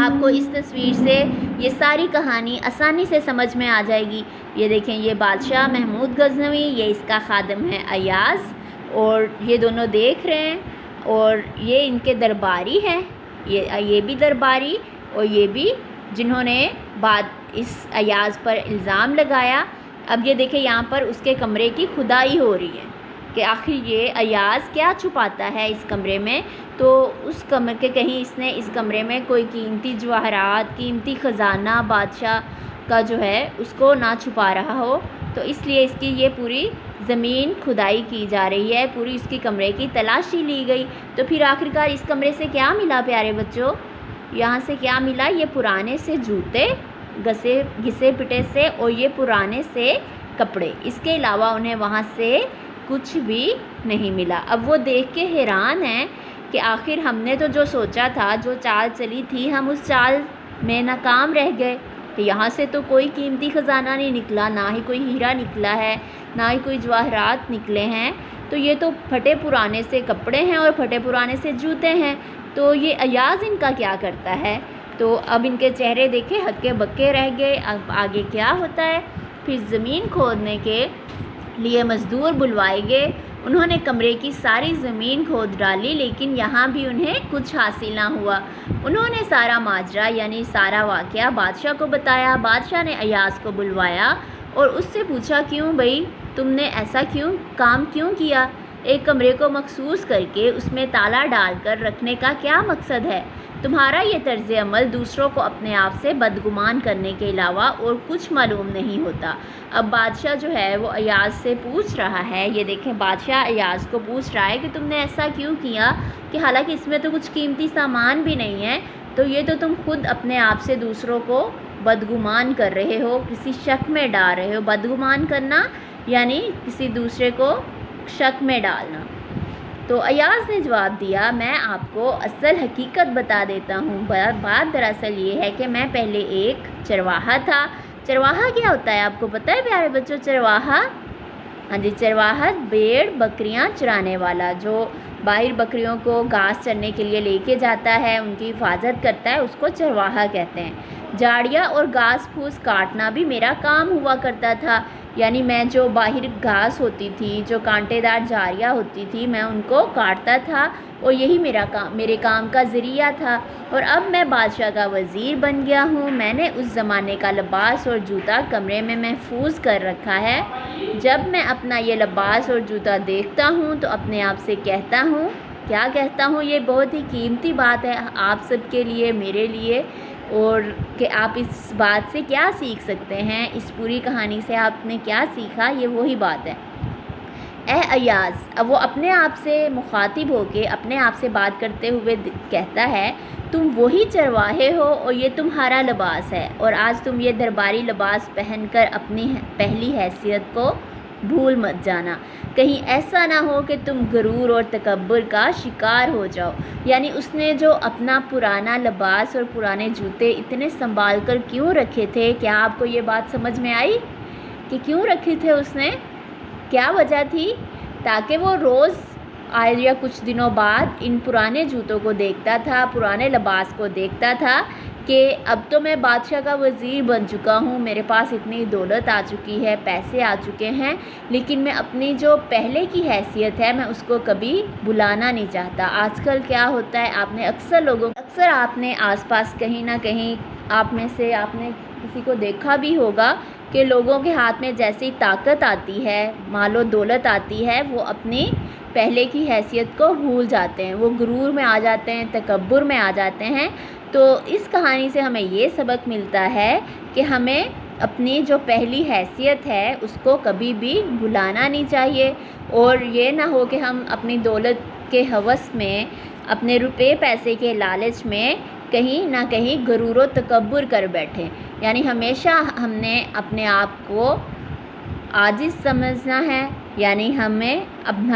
آپ کو اس تصویر سے یہ ساری کہانی آسانی سے سمجھ میں آ جائے گی۔ یہ دیکھیں، یہ بادشاہ محمود غزنوی، یہ اس کا خادم ہے ایاز، اور یہ دونوں دیکھ رہے ہیں، اور یہ ان کے درباری ہیں، یہ بھی درباری اور یہ بھی جنہوں نے بعد اس ایاز پر الزام لگایا۔ اب یہ دیکھیں یہاں پر اس کے کمرے کی کھدائی ہو رہی ہے کہ آخر یہ ایاز کیا چھپاتا ہے اس کمرے میں، تو اس کمرے کے کہیں اس نے اس کمرے میں کوئی قیمتی جواہرات، قیمتی خزانہ بادشاہ کا جو ہے اس کو نہ چھپا رہا ہو، تو اس لیے اس کی یہ پوری زمین کھدائی کی جا رہی ہے، پوری اس کی کمرے کی تلاشی لی گئی۔ تو پھر آخرکار اس کمرے سے کیا ملا پیارے بچوں؟ یہاں سے کیا ملا؟ یہ پرانے سے جوتے گھسے پٹے سے، اور یہ پرانے سے کپڑے، اس کے علاوہ انہیں وہاں سے کچھ بھی نہیں ملا۔ اب وہ دیکھ کے حیران ہیں کہ آخر ہم نے تو جو سوچا تھا، جو چال چلی تھی، ہم اس چال میں ناکام رہ گئے کہ یہاں سے تو کوئی قیمتی خزانہ نہیں نکلا، نہ ہی کوئی ہیرا نکلا ہے، نہ ہی کوئی جواہرات نکلے ہیں، تو یہ تو پھٹے پرانے سے کپڑے ہیں اور پھٹے پرانے سے جوتے ہیں، تو یہ ایاز ان کا کیا کرتا ہے؟ تو اب ان کے چہرے دیکھے ہکے بکے رہ گئے۔ اب آگے کیا ہوتا ہے؟ پھر زمین کھودنے کے لیے مزدور بلوائے گئے، انہوں نے کمرے کی ساری زمین کھود ڈالی، لیکن یہاں بھی انہیں کچھ حاصل نہ ہوا۔ انہوں نے سارا ماجرا یعنی سارا واقعہ بادشاہ کو بتایا۔ بادشاہ نے ایاز کو بلوایا اور اس سے پوچھا، کیوں بھائی تم نے ایسا کام کیوں کیا؟ ایک کمرے کو مخصوص کر کے اس میں تالا ڈال کر رکھنے کا کیا مقصد ہے؟ تمہارا یہ طرز عمل دوسروں کو اپنے آپ سے بدگمان کرنے کے علاوہ اور کچھ معلوم نہیں ہوتا۔ اب بادشاہ جو ہے وہ ایاز سے پوچھ رہا ہے، یہ دیکھیں بادشاہ ایاز کو پوچھ رہا ہے کہ تم نے ایسا کیوں کیا، کہ حالانکہ اس میں تو کچھ قیمتی سامان بھی نہیں ہے، تو یہ تو تم خود اپنے آپ سے دوسروں کو بدگمان کر رہے ہو، کسی شک میں ڈال رہے ہو۔ بدگمان کرنا یعنی کسی دوسرے کو شک میں ڈالنا۔ تو ایاز نے جواب دیا، میں آپ کو اصل حقیقت بتا دیتا ہوں۔ بات دراصل یہ ہے کہ میں پہلے ایک چرواہا تھا۔ چرواہا کیا ہوتا ہے آپ کو پتہ ہے پیارے بچوں؟ چرواہا، ہاں جی، چرواہا بھیڑ بکریاں چرانے والا، جو باہر بکریوں کو گھاس چرنے کے لیے لے کے جاتا ہے، ان کی حفاظت کرتا ہے، اس کو چرواہا کہتے ہیں۔ جھاڑیاں اور گھاس پھوس کاٹنا بھی میرا کام ہوا کرتا تھا، یعنی میں جو باہر گھاس ہوتی تھی، جو کانٹے دار جھاڑیاں ہوتی تھی، میں ان کو کاٹتا تھا، اور یہی میرے کام کا ذریعہ تھا۔ اور اب میں بادشاہ کا وزیر بن گیا ہوں۔ میں نے اس زمانے کا لباس اور جوتا کمرے میں محفوظ کر رکھا ہے۔ جب میں اپنا یہ لباس اور جوتا دیکھتا ہوں تو اپنے آپ سے کہتا ہوں، کیا کہتا ہوں؟ یہ بہت ہی قیمتی بات ہے آپ سب کے لیے، میرے لیے، اور کہ آپ اس بات سے کیا سیکھ سکتے ہیں، اس پوری کہانی سے آپ نے کیا سیکھا، یہ وہی بات ہے۔ اے ایاز، اب وہ اپنے آپ سے مخاطب ہو کے اپنے آپ سے بات کرتے ہوئے کہتا ہے، تم وہی چرواہے ہو اور یہ تمہارا لباس ہے، اور آج تم یہ درباری لباس پہن کر اپنی پہلی حیثیت کو بھول مت جانا، کہیں ایسا نہ ہو کہ تم غرور اور تکبر کا شکار ہو جاؤ۔ یعنی اس نے جو اپنا پرانا لباس اور پرانے جوتے اتنے سنبھال کر کیوں رکھے تھے؟ کیا آپ کو یہ بات سمجھ میں آئی کہ کیوں رکھے تھے اس نے؟ کیا وجہ تھی؟ تاکہ وہ روز آئے یا کچھ دنوں بعد ان پرانے جوتوں کو دیکھتا تھا، پرانے لباس کو دیکھتا تھا کہ اب تو میں بادشاہ کا وزیر بن چکا ہوں، میرے پاس اتنی دولت آ چکی ہے، پیسے آ چکے ہیں، لیکن میں اپنی جو پہلے کی حیثیت ہے میں اس کو کبھی بھلانا نہیں چاہتا۔ آج کل کیا ہوتا ہے، آپ نے اکثر آپ نے آس پاس کہیں نہ کہیں آپ میں سے آپ نے کسی کو دیکھا بھی ہوگا کہ لوگوں کے ہاتھ میں جیسی طاقت آتی ہے، مال و دولت آتی ہے، وہ اپنی پہلے کی حیثیت کو بھول جاتے ہیں، وہ غرور میں آ جاتے ہیں، تکبر میں آ جاتے ہیں۔ تو اس کہانی سے ہمیں یہ سبق ملتا ہے کہ ہمیں اپنی جو پہلی حیثیت ہے اس کو کبھی بھی بھلانا نہیں چاہیے، اور یہ نہ ہو کہ ہم اپنی دولت کے ہوس میں، اپنے روپے پیسے کے لالچ میں کہیں نہ کہیں غرور و تکبر کر بیٹھیں۔ یعنی ہمیشہ ہم نے اپنے آپ کو عاجز سمجھنا ہے، یعنی ہم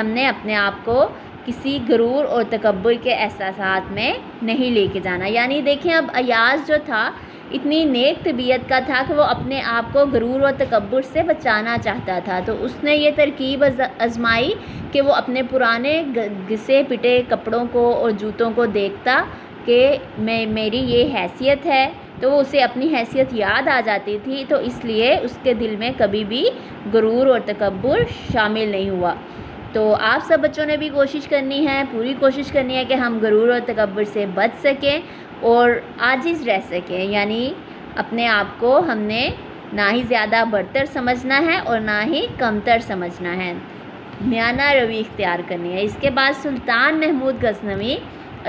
نے اپنے آپ کو کسی غرور اور تکبر کے احساسات میں نہیں لے کے جانا۔ یعنی دیکھیں اب ایاز جو تھا اتنی نیک طبیعت کا تھا کہ وہ اپنے آپ کو غرور و تکبر سے بچانا چاہتا تھا، تو اس نے یہ ترکیب آزمائی کہ وہ اپنے پرانے گھسے پٹے کپڑوں کو اور جوتوں کو دیکھتا کہ کہ میری یہ حیثیت ہے، تو وہ اسے اپنی حیثیت یاد آ جاتی تھی، تو اس لیے اس کے دل میں کبھی بھی غرور اور تکبر شامل نہیں ہوا۔ تو آپ سب بچوں نے بھی کوشش کرنی ہے، پوری کوشش کرنی ہے کہ ہم غرور اور تکبر سے بچ سکیں اور عاجز رہ سکیں، یعنی اپنے آپ کو ہم نے نہ ہی زیادہ برتر سمجھنا ہے اور نہ ہی کمتر سمجھنا ہے، میانہ روی اختیار کرنی ہے۔ اس کے بعد سلطان محمود غزنوی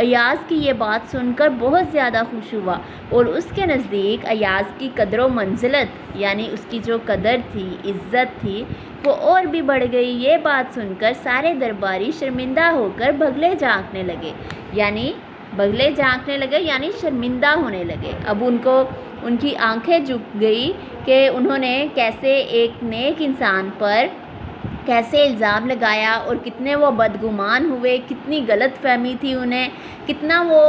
ایاز کی یہ بات سن کر بہت زیادہ خوش ہوا اور اس کے نزدیک ایاز کی قدر و منزلت، یعنی اس کی جو قدر تھی، عزت تھی، وہ اور بھی بڑھ گئی۔ یہ بات سن کر سارے درباری شرمندہ ہو کر بغلے جھانکنے لگے، یعنی شرمندہ ہونے لگے۔ اب ان کی آنکھیں جھک گئی کہ انہوں نے کیسے ایک نیک انسان پر کیسے الزام لگایا اور کتنے وہ بدگمان ہوئے، کتنی غلط فہمی تھی انہیں، کتنا وہ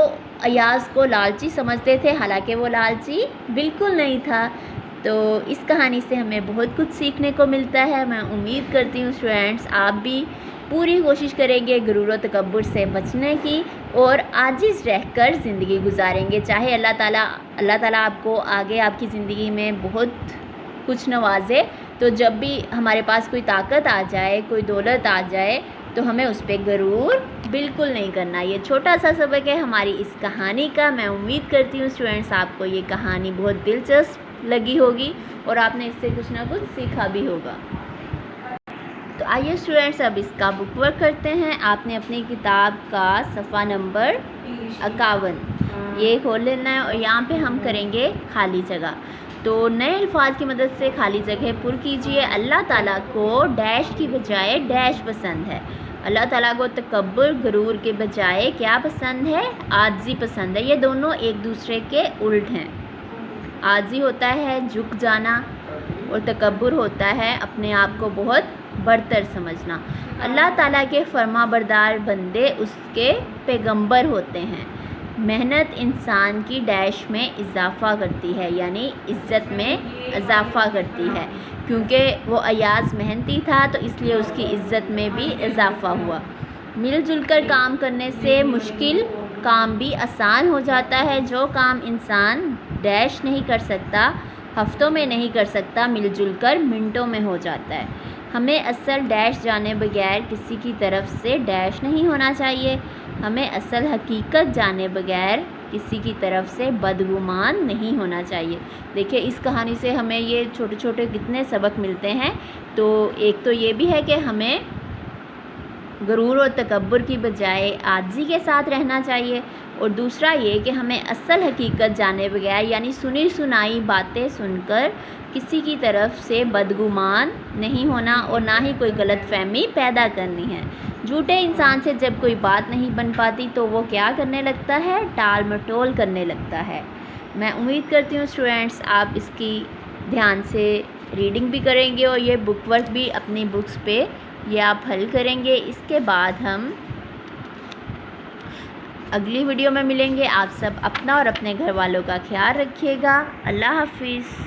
ایاز کو لالچی سمجھتے تھے، حالانکہ وہ لالچی بالکل نہیں تھا۔ تو اس کہانی سے ہمیں بہت کچھ سیکھنے کو ملتا ہے۔ میں امید کرتی ہوں اسٹوڈینٹس آپ بھی پوری کوشش کریں گے غرور و تکبر سے بچنے کی اور عاجز رہ کر زندگی گزاریں گے، چاہے اللہ تعالیٰ آپ کو آگے آپ کی زندگی میں بہت کچھ نوازے۔ تو جب بھی ہمارے پاس کوئی طاقت آ جائے، کوئی دولت آ جائے، تو ہمیں اس پہ غرور بالکل نہیں کرنا۔ یہ چھوٹا سا سبق ہے ہماری اس کہانی کا۔ میں امید کرتی ہوں اسٹوڈینٹس آپ کو یہ کہانی بہت دلچسپ لگی ہوگی اور آپ نے اس سے کچھ نہ کچھ سیکھا بھی ہوگا۔ تو آئیے اسٹوڈینٹس اب اس کا بک ورک کرتے ہیں۔ آپ نے اپنی کتاب کا صفحہ نمبر 51 یہ کھول لینا ہے اور یہاں پہ ہم کریں گے خالی جگہ۔ تو نئے الفاظ کی مدد سے خالی جگہ پر کیجئے۔ اللہ تعالیٰ کو ڈیش کی بجائے ڈیش پسند ہے۔ اللہ تعالیٰ کو تکبر، غرور کے بجائے کیا پسند ہے؟ عاجزی پسند ہے۔ یہ دونوں ایک دوسرے کے الٹ ہیں۔ عاجزی ہوتا ہے جھک جانا اور تکبر ہوتا ہے اپنے آپ کو بہت برتر سمجھنا۔ اللہ تعالیٰ کے فرما بردار بندے اس کے پیغمبر ہوتے ہیں۔ محنت انسان کی ڈیش میں اضافہ کرتی ہے، یعنی عزت میں اضافہ کرتی ہے، کیونکہ وہ ایاز محنتی تھا تو اس لیے اس کی عزت میں بھی اضافہ ہوا۔ مل جل کر کام کرنے سے مشکل کام بھی آسان ہو جاتا ہے۔ جو کام انسان ڈیش نہیں کر سکتا، ہفتوں میں نہیں کر سکتا، مل جل کر منٹوں میں ہو جاتا ہے۔ ہمیں اصل ڈیش جانے بغیر کسی کی طرف سے ڈیش نہیں ہونا چاہیے۔ ہمیں اصل حقیقت جانے بغیر کسی کی طرف سے بدگمان نہیں ہونا چاہیے۔ دیکھیں اس کہانی سے ہمیں یہ چھوٹے چھوٹے کتنے سبق ملتے ہیں۔ تو ایک تو یہ بھی ہے کہ ہمیں غرور اور تکبر کی بجائے عاجزی کے ساتھ رہنا چاہیے، اور دوسرا یہ کہ ہمیں اصل حقیقت جانے بغیر، یعنی سنی سنائی باتیں سن کر کسی کی طرف سے بدگمان نہیں ہونا اور نہ ہی کوئی غلط فہمی پیدا کرنی ہے۔ جھوٹے انسان سے جب کوئی بات نہیں بن پاتی تو وہ کیا کرنے لگتا ہے؟ ٹال مٹول کرنے لگتا ہے۔ میں امید کرتی ہوں اسٹوڈینٹس آپ اس کی دھیان سے ریڈنگ بھی کریں گے اور یہ بک ورک بھی اپنی بکس پہ یہ آپ حل کریں گے۔ اس کے بعد ہم اگلی ویڈیو میں ملیں گے۔ آپ سب اپنا اور اپنے گھر والوں کا خیال رکھیے گا۔ اللہ حافظ۔